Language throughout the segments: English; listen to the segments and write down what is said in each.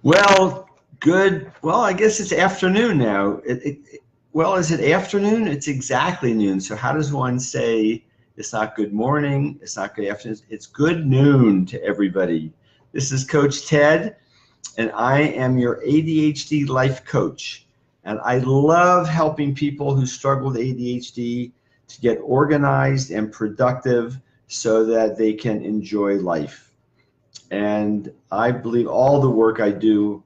Well, good. Well, I guess it's afternoon now. Well, is it afternoon? It's exactly noon. So how does one say it's not good morning, it's not good afternoon? It's good noon to everybody. This is Coach Ted, and I am your ADHD life coach. And I love helping people who struggle with ADHD to get organized and productive so that they can enjoy life. And I believe all the work I do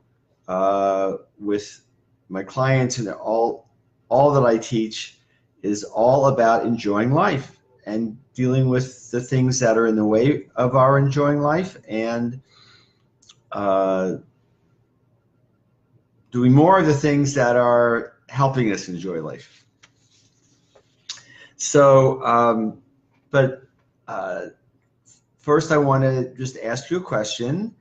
with my clients and all that I teach is all about enjoying life and dealing with the things that are in the way of our enjoying life and doing more of the things that are helping us enjoy life. So, first I want to just ask you a question.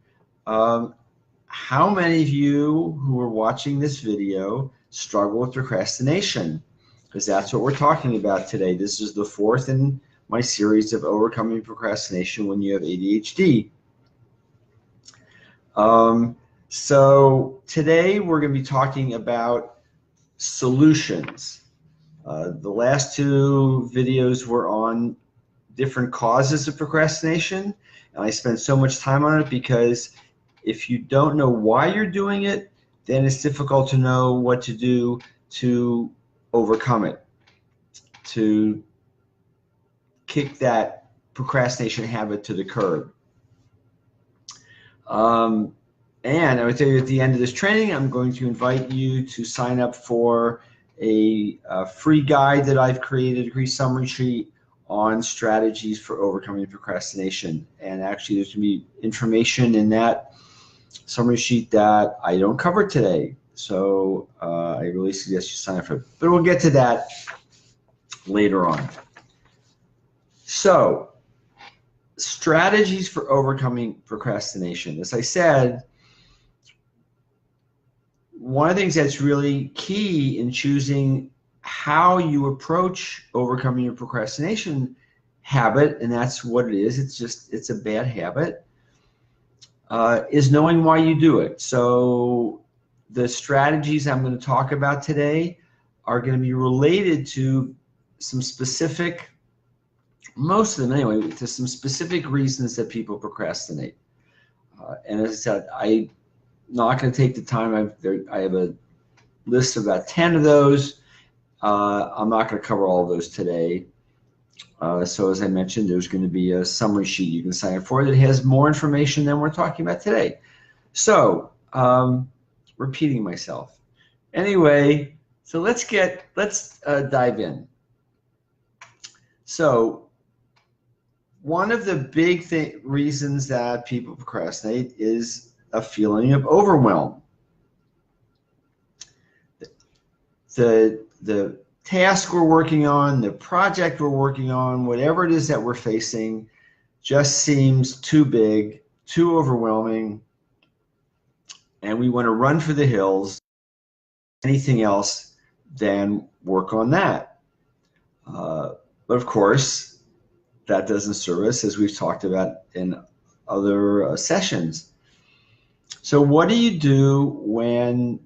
How many of you who are watching this video struggle with procrastination? Because that's what we're talking about today. This is the fourth in my series of overcoming procrastination when you have ADHD. So today we're going to be talking about solutions. The last two videos were on different causes of procrastination, and I spent so much time on it because if you don't know why you're doing it, then it's difficult to know what to do to overcome it, to kick that procrastination habit to the curb. And I would tell you at the end of this training, I'm going to invite you to sign up for a free guide that I've created, a free summary sheet on strategies for overcoming procrastination. And actually there's going to be information in that summary sheet that I don't cover today. So I really suggest you sign up for it. But we'll get to that later on. So, strategies for overcoming procrastination. As I said, one of the things that's really key in choosing how you approach overcoming your procrastination habit, and that's what it is, it's a bad habit, is knowing why you do it. So the strategies I'm going to talk about today are going to be related to some specific, most of them anyway, to some specific reasons that people procrastinate. And as I said, I'm not going to take the time. I have a list of about 10 of those. I'm not going to cover all of those today. So as I mentioned, there's going to be a summary sheet you can sign up for that has more information than we're talking about today. So, repeating myself. Anyway, so let's dive in. So, one of the big reasons that people procrastinate is a feeling of overwhelm. The task we're working on, the project we're working on, whatever it is that we're facing just seems too big, too overwhelming, and we want to run for the hills. Anything else than work on that. But of course, that doesn't serve us, as we've talked about in other sessions. So what do you do when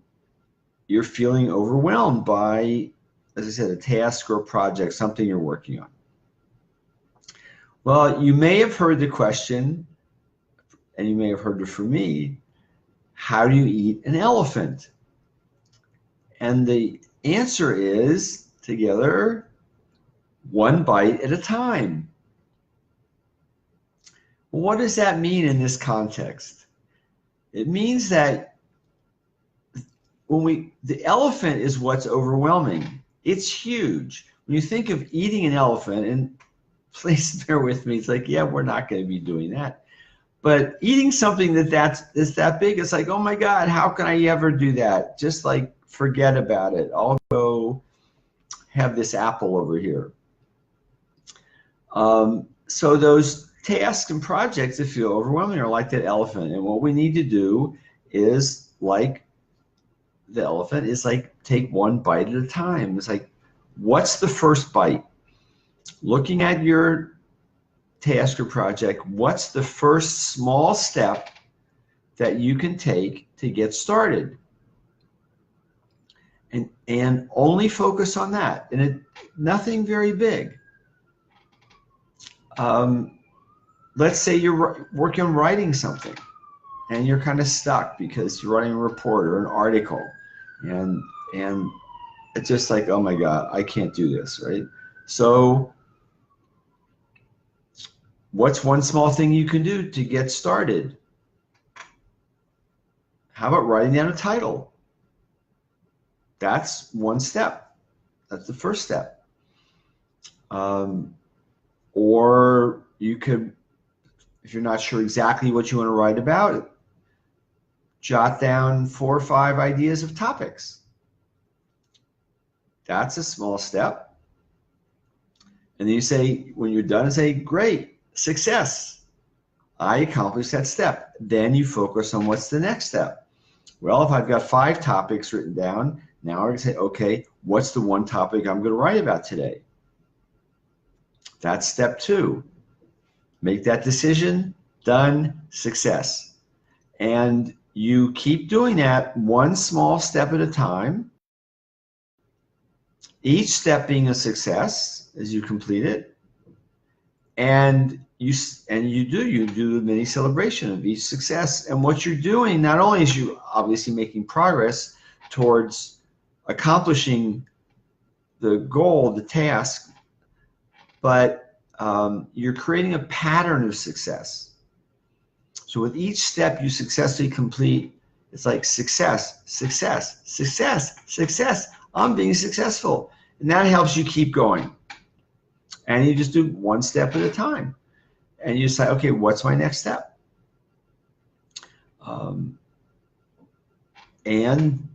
you're feeling overwhelmed by, as I said, a task or a project, something you're working on? Well, you may have heard the question, and you may have heard it from me, how do you eat an elephant? And the answer is, together, one bite at a time. What does that mean in this context? It means that the elephant is what's overwhelming. It's huge. When you think of eating an elephant, and please bear with me, it's like, yeah, we're not going to be doing that. But eating something is that big, it's like, oh my God, how can I ever do that? Just like, forget about it. I'll go have this apple over here. So those tasks and projects that feel overwhelming are like that elephant. And what we need to do is, like the elephant, is like take one bite at a time. It's like, what's the first bite? Looking at your task or project, what's the first small step that you can take to get started. And only focus on that. And nothing very big. Let's say you're working on writing something and you're kind of stuck because you're writing a report or an article, and it's just like, oh my God, I can't do this, right? So what's one small thing you can do to get started? How about writing down a title? That's one step. That's the first step. Or you could, if you're not sure exactly what you want to write about, jot down 4 or 5 ideas of topics. That's a small step. And then you say, when you're done, say, great, success. I accomplished that step. Then you focus on what's the next step. Well, if I've got 5 topics written down, now I'm going to say, okay, what's the one topic I'm going to write about today? That's step 2. Make that decision, done, success. And you keep doing that one small step at a time, each step being a success as you complete it. And you do the mini celebration of each success. And what you're doing, not only is you obviously making progress towards accomplishing the goal, the task, but you're creating a pattern of success. So with each step you successfully complete, it's like success, success, success, success. I'm being successful. And that helps you keep going. And you just do one step at a time. And you say, okay, what's my next step? And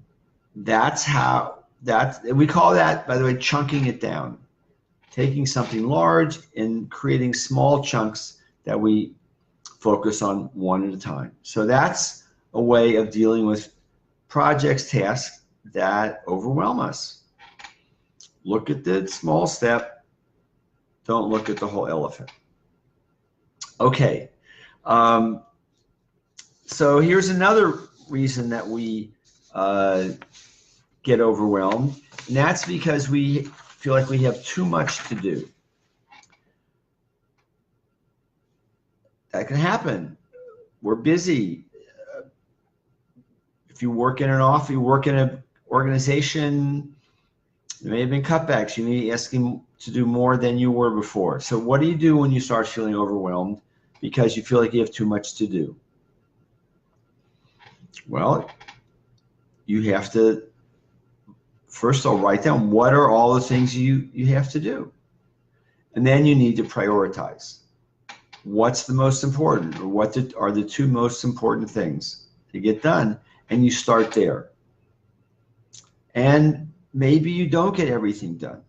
that's how, we call that, by the way, chunking it down. Taking something large and creating small chunks that we focus on one at a time. So that's a way of dealing with projects, tasks that overwhelm us. Look at the small step. Don't look at the whole elephant. Okay. So here's another reason that we get overwhelmed, and that's because we feel like we have too much to do. That can happen. We're busy. If you work in an office, you work in an organization, there may have been cutbacks. You may be asking to do more than you were before. So what do you do when you start feeling overwhelmed because you feel like you have too much to do? Well, you have to first of all write down what are all the things you have to do. And then you need to prioritize. What's the most important, or what are the 2 most important things to get done? And you start there. And maybe you don't get everything done.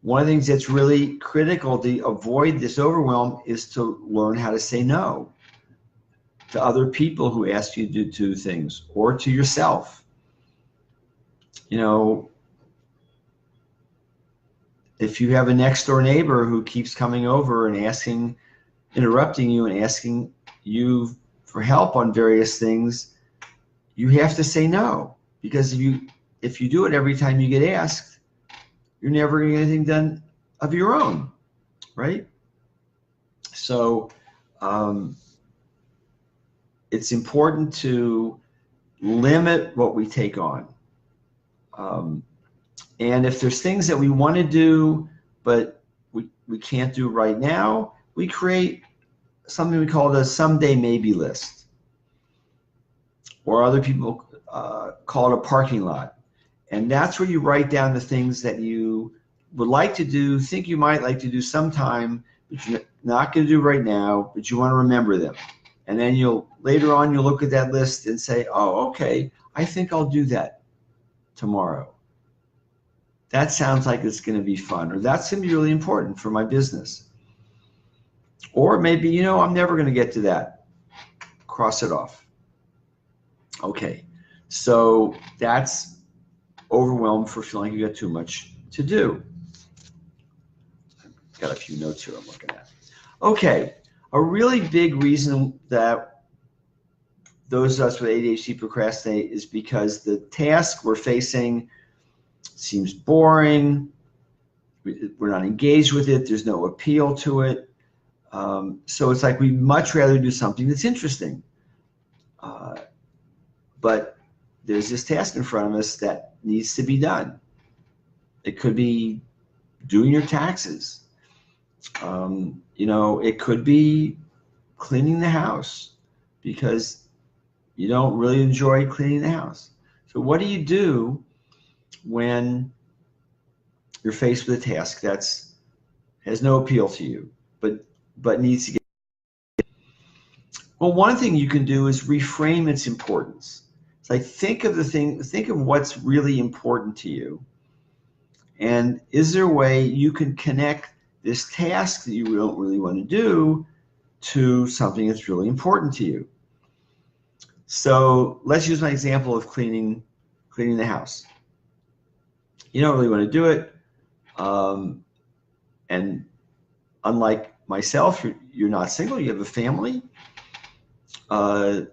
One of the things that's really critical to avoid this overwhelm is to learn how to say no to other people who ask you to do things, or to yourself. You know, if you have a next door neighbor who keeps coming over and interrupting you and asking you for help on various things, you have to say no, because if you do it every time you get asked, you're never going to get anything done of your own, right? So it's important to limit what we take on. And if there's things that we want to do, but we can't do right now, we create something we call the someday maybe list. Or other people call it a parking lot. And that's where you write down the things that you would like to do, think you might like to do sometime, but you're not going to do right now, but you want to remember them. And then later on you'll look at that list and say, oh, okay, I think I'll do that tomorrow. That sounds like it's going to be fun, or that's going to be really important for my business. Or maybe, I'm never going to get to that. Cross it off. Okay, so that's overwhelmed for feeling you got too much to do. I've got a few notes here I'm looking at. Okay, a really big reason that those of us with ADHD procrastinate is because the task we're facing seems boring. We're not engaged with it. There's no appeal to it. So it's like we'd much rather do something that's interesting. But there's this task in front of us that needs to be done. It could be doing your taxes. It could be cleaning the house because you don't really enjoy cleaning the house. So what do you do when you're faced with a task that's has no appeal to you, but needs to get? Well, one thing you can do is reframe its importance. It's like think of what's really important to you, and is there a way you can connect this task that you don't really want to do to something that's really important to you? So let's use my example of cleaning the house. You don't really want to do it, and unlike myself, you're not single, you have a family, and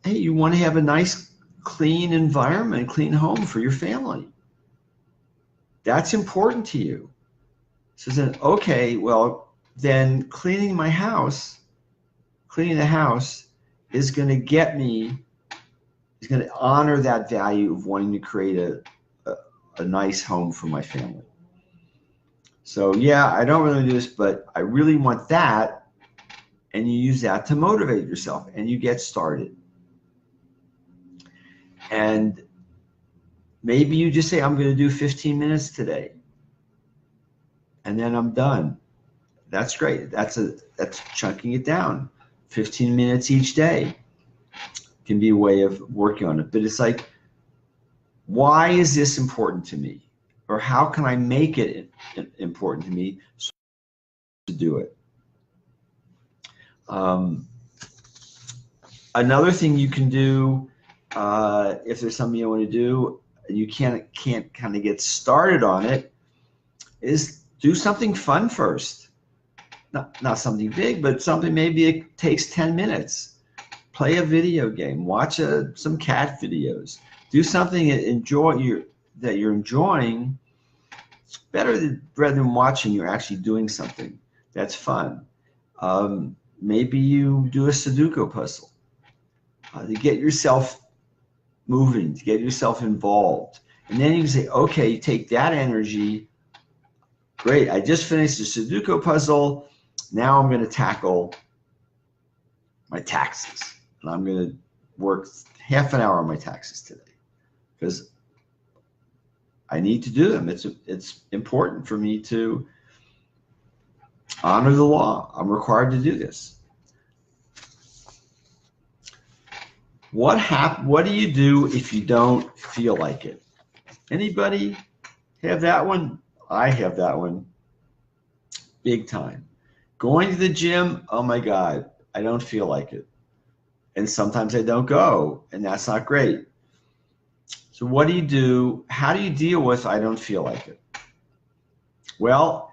hey, you want to have a nice, clean environment, clean home for your family. That's important to you. So then, okay, well, then cleaning the house is going to honor that value of wanting to create a nice home for my family. So yeah, I don't really do this, but I really want that. And you use that to motivate yourself and you get started. And maybe you just say, I'm going to do 15 minutes today. And then I'm done. That's great. That's chunking it down. 15 minutes each day can be a way of working on it. But it's like, why is this important to me? Or how can I make it important to me to do it? Another thing you can do, if there's something you want to do, you can't kind of get started on it, is do something fun first. Not something big, but something maybe it takes 10 minutes. Play a video game, watch some cat videos. Do something that you're enjoying. It's better rather than watching, you're actually doing something that's fun. Maybe you do a Sudoku puzzle to get yourself moving, to get yourself involved. And then you can say, okay, you take that energy. Great, I just finished the Sudoku puzzle. Now I'm going to tackle my taxes. And I'm going to work half an hour on my taxes today because I need to do them. It's important for me to honor the law. I'm required to do this. What do you do if you don't feel like it? Anybody have that one? I have that one big time. Going to the gym, oh my God, I don't feel like it. And sometimes I don't go, and that's not great. So what do you do? How do you deal with I don't feel like it? Well,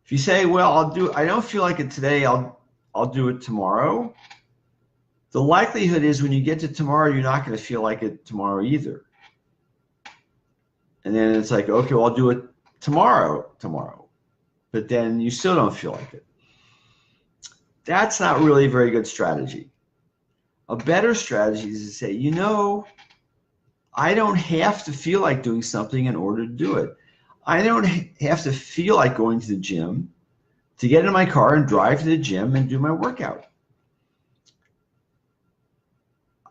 if you say, well, I don't feel like it today, I'll do it tomorrow. The likelihood is when you get to tomorrow, you're not going to feel like it tomorrow either. And then it's like, okay, well, I'll do it tomorrow. But then you still don't feel like it. That's not really a very good strategy. A better strategy is to say, I don't have to feel like doing something in order to do it. I don't have to feel like going to the gym to get in my car and drive to the gym and do my workout.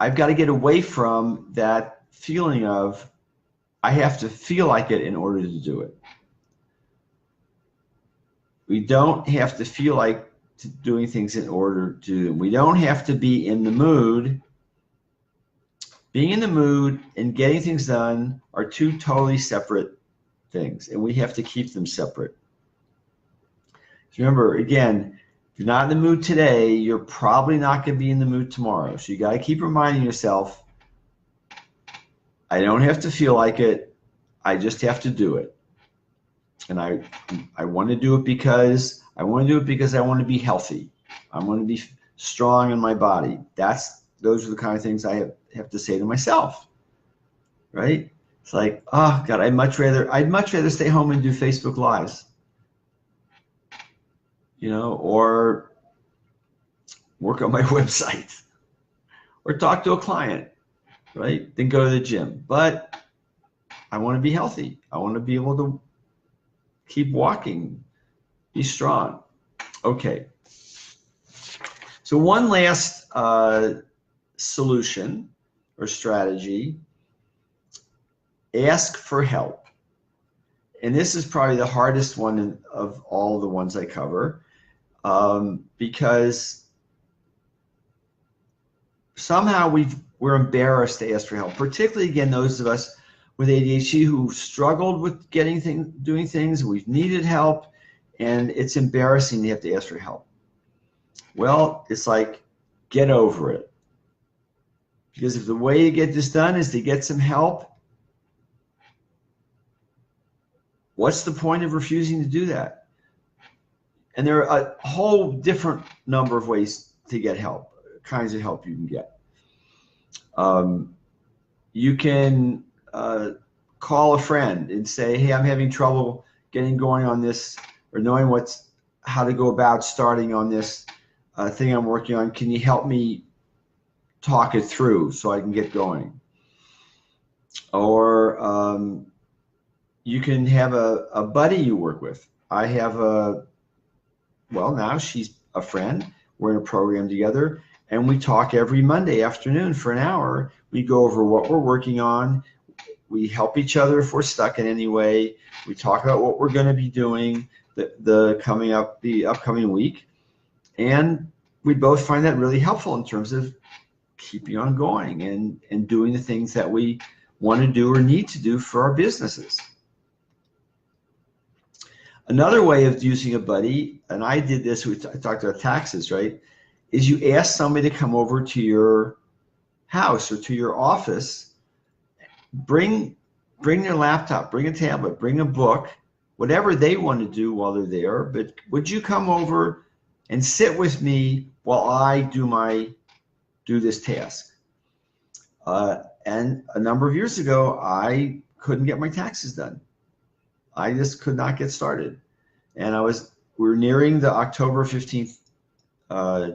I've got to get away from that feeling of I have to feel like it in order to do it. We don't have to feel like doing things in order to do them. We don't have to be in the mood. Being in the mood and getting things done are two totally separate things, and we have to keep them separate. So remember, again, if you're not in the mood today, you're probably not going to be in the mood tomorrow. So you got to keep reminding yourself, I don't have to feel like it. I just have to do it. And I want to do it because I want to be healthy. I want to be strong in my body. Those are the kind of things I have to say to myself, right? It's like, oh God, I'd much rather stay home and do Facebook Lives, or work on my website, or talk to a client, right? Than go to the gym. But I want to be healthy. I want to be able to keep walking, be strong. Okay. So one last solution or strategy: ask for help. And this is probably the hardest one of all the ones I cover, because somehow we're embarrassed to ask for help, particularly, again, those of us with ADHD who struggled with doing things. We've needed help, and it's embarrassing to have to ask for help. Well, it's like, get over it. Because if the way to get this done is to get some help, what's the point of refusing to do that? And there are a whole different number of ways to get help, kinds of help you can get. You can call a friend and say, hey, I'm having trouble getting going on this, or knowing how to go about starting on this thing I'm working on. Can you help me talk it through so I can get going? Or you can have a buddy you work with. I have now she's a friend. We're in a program together, and we talk every Monday afternoon for an hour. We go over what we're working on. We help each other if we're stuck in any way. We talk about what we're going to be doing the upcoming week. And we both find that really helpful in terms of keeping on going and doing the things that we want to do or need to do for our businesses. Another way of using a buddy, and I did this, I talked about taxes, right, is you ask somebody to come over to your house or to your office, bring their laptop, bring a tablet, bring a book, whatever they want to do while they're there, but would you come over and sit with me while I do this task? And a number of years ago, I couldn't get my taxes done. I just could not get started. And we were nearing the October 15th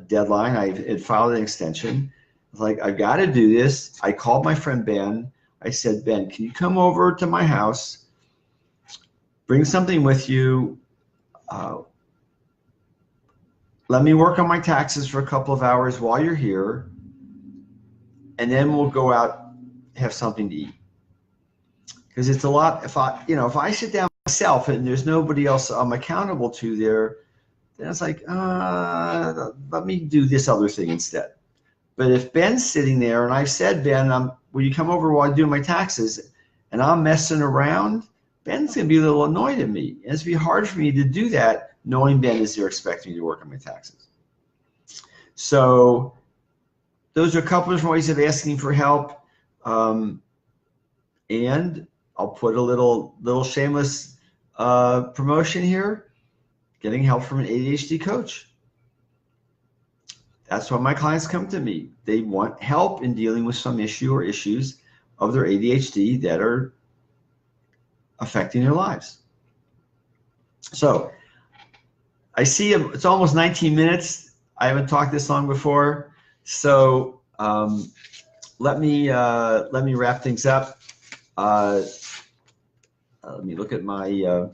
deadline. I had filed an extension. I was like, I've got to do this. I called my friend Ben. I said, Ben, can you come over to my house, bring something with you, let me work on my taxes for a couple of hours while you're here, and then we'll go out, have something to eat. Because it's a lot, if I sit down myself and there's nobody else I'm accountable to there, then it's like, let me do this other thing instead. But if Ben's sitting there and I've said, Ben, will you come over while I do my taxes, and I'm messing around, Ben's going to be a little annoyed at me. And it's going to be hard for me to do that knowing Ben is there expecting me to work on my taxes. So those are a couple of different ways of asking for help. And I'll put a little shameless promotion here: getting help from an ADHD coach. That's why my clients come to me. They want help in dealing with some issue or issues of their ADHD that are affecting their lives. So I see it's almost 19 minutes. I haven't talked this long before. So let me wrap things up. Let me look at my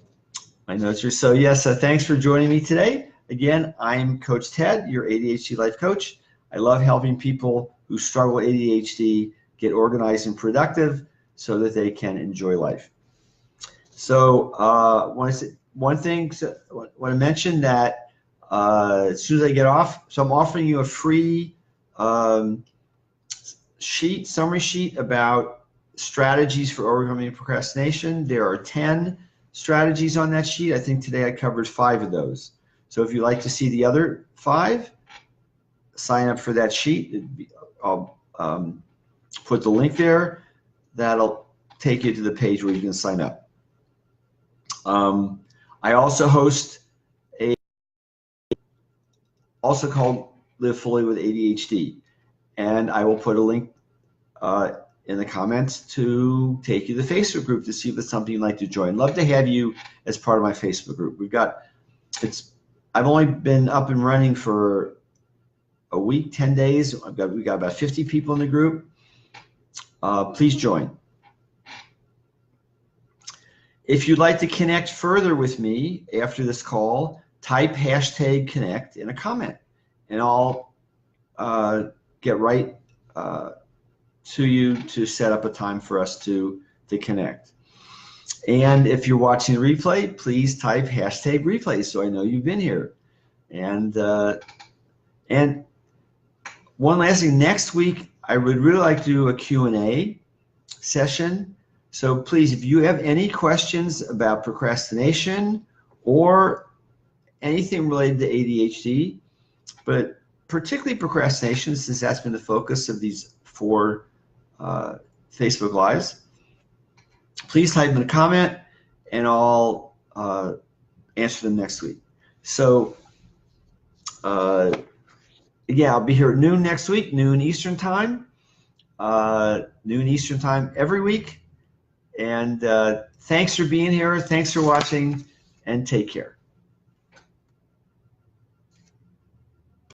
my notes here. So yes, thanks for joining me today. Again, I'm Coach Ted, your ADHD life coach. I love helping people who struggle with ADHD get organized and productive so that they can enjoy life. So one thing, want to mention that as soon as I get off, so I'm offering you a free summary sheet about strategies for overcoming procrastination. There are 10 strategies on that sheet. I think today I covered 5 of those. So if you'd like to see the other 5, sign up for that sheet. I'll put the link there. That'll take you to the page where you can sign up. I also host also called Live Fully with ADHD. And I will put a link in the comments to take you to the Facebook group to see if it's something you'd like to join. Love to have you as part of my Facebook group. I've only been up and running for a week, 10 days. We got about 50 people in the group. Please join. If you'd like to connect further with me after this call, type #connect in a comment, and I'll get right to you to set up a time for us to connect. And if you're watching the replay, please type #replay so I know you've been here. And one last thing, next week I would really like to do a Q&A session. So please, if you have any questions about procrastination or anything related to ADHD, but particularly procrastination, since that's been the focus of these 4 Facebook Lives, please type in a comment and I'll answer them next week. So yeah, I'll be here at noon next week, noon Eastern time every week. And thanks for being here. Thanks for watching, and take care.